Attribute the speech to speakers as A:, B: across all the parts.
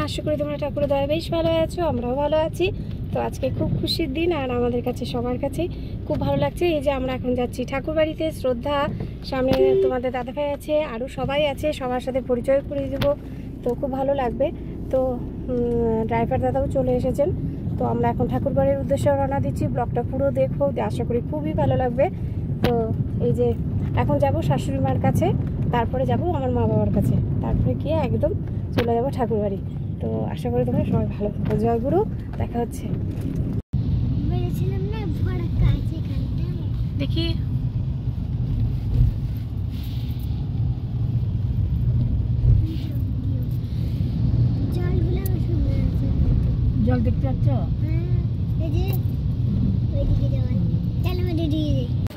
A: আশা করি তোমরা ঠাকুরের দয়া বেশ ভালো আছো, আমরাও ভালো আছি। তো আজকে খুব খুশির দিন, আর আমাদের কাছে সবার কাছে খুব ভালো লাগছে। এই যে আমরা এখন যাচ্ছি ঠাকুর বাড়িতে। শ্রদ্ধা, সামনে তোমাদের দাদাভাই আছে, আরও সবাই আছে, সবার সাথে পরিচয় করিয়ে দেবো। তো খুব ভালো লাগবে। তো ড্রাইভার দাদাও চলে এসেছেন। তো আমরা এখন ঠাকুর বাড়ির উদ্দেশ্যে রওনা দিচ্ছি। ব্লগটা পুরো দেখো, আশা করি খুবই ভালো লাগবে। তো এই যে এখন যাব শাশুড়ি মার কাছে, তারপরে যাব আমার মা বাবার কাছে, তারপরে গিয়ে একদম চলে যাবো ঠাকুর বাড়ি। তো আশা করি তোমরা সবাই ভালো থাকো। জয় গুরু, দেখা হচ্ছে। দেখি জল দেখতে পাচ্ছ?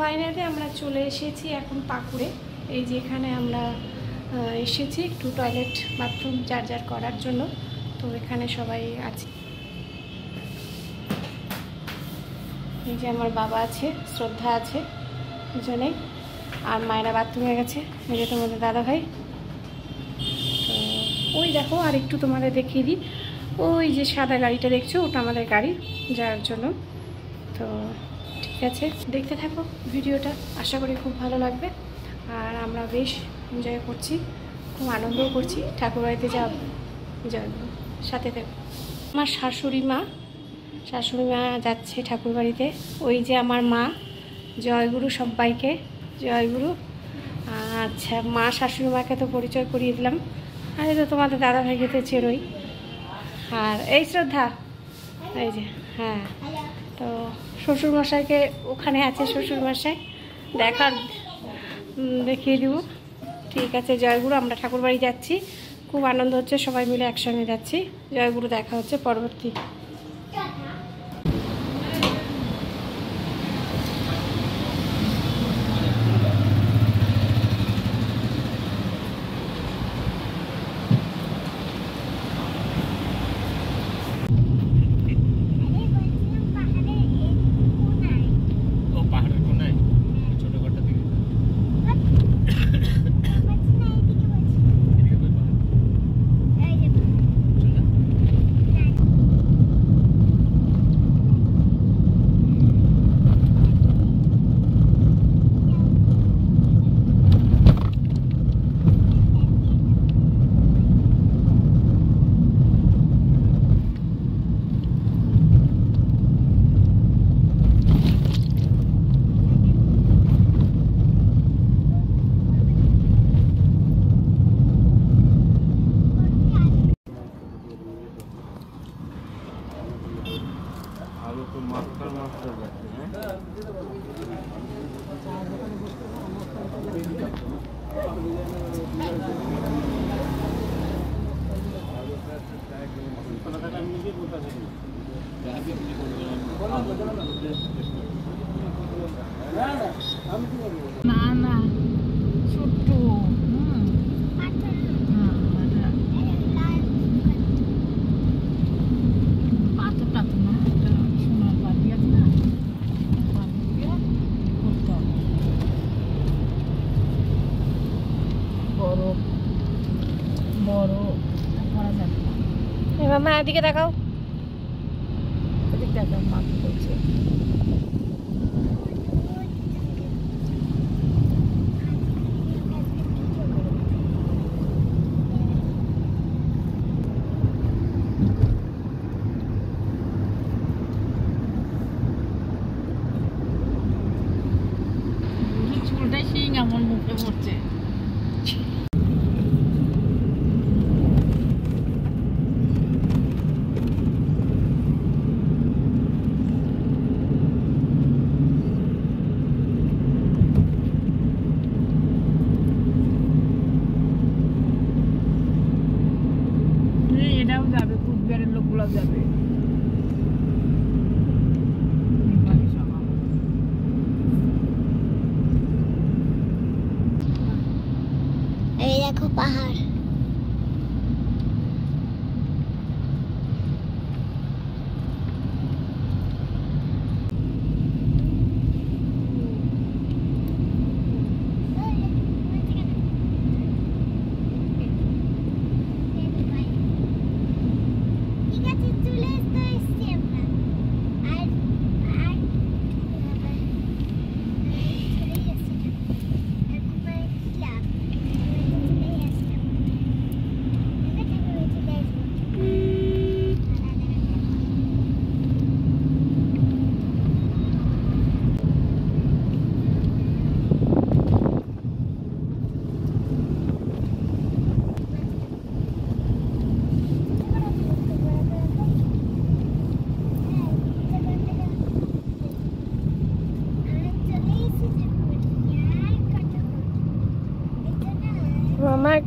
A: ফাইনালি আমরা চলে এসেছি এখন পাকুড়ে। এই যে এখানে আমরা এসেছি একটু টয়লেট বাথরুম চার্জার করার জন্য। তো এখানে সবাই আছে। এই যে আমার বাবা আছে, শ্রদ্ধা আছে দুজনেই, আর মায়েরা বাথরুমে গেছে। এই যে তোমাদের দাদা ভাই। তো ওই দেখো, আর একটু তোমাদের দেখিয়ে দিই, ওই যে সাদা গাড়িটা দেখছো, ওটা আমাদের গাড়ি যাওয়ার জন্য। তো ঠিক আছে, দেখতে থাকো ভিডিওটা, আশা করি খুব ভালো লাগবে। আর আমরা বেশ এনজয় করছি, খুব আনন্দও করছি। ঠাকুরবাড়িতে যাব, সাথে থাকো। আমার শাশুড়ি মা যাচ্ছে ঠাকুরবাড়িতে। ওই যে আমার মা। জয়গুরু সবাইকে, জয়গুরু। আচ্ছা, মা শাশুড়ি মাকে তো পরিচয় করিয়ে দিলাম। আর এই তো তোমাদের দাদা ভাইকে তো চেরোই। আর এই শ্রদ্ধা, এই যে, হ্যাঁ। তো শ্বশুরমশাইকে ওখানে আছে, শ্বশুরমশাই দেখিয়ে দিব। ঠিক আছে, জয়গুরু। আমরা ঠাকুরবাড়ি যাচ্ছি, খুব আনন্দ হচ্ছে, সবাই মিলে একসঙ্গে যাচ্ছি। জয়গুরু, দেখা হচ্ছে পরবর্তী। না না, ছোট্ট পাথরটা তো না, একটা সোনার বাড়ি আছে না, বড় বড় করা যাবে। এবার মা এদিকে দেখাও, এদিকে দেখাও, মা কি করছে। চুলটা শিং আমার মুখে পড়ছে। এটাও যাবে, কুচবিহারের লোকগুলো যাবে। এই দেখো পাহাড়।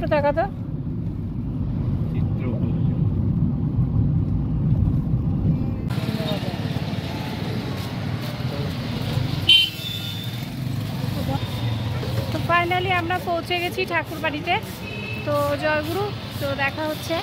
A: একটু দেখা তো। তো ফাইনালি আমরা পৌঁছে গেছি ঠাকুর বাড়িতে। তো জয়গুরু, তো দেখা হচ্ছে।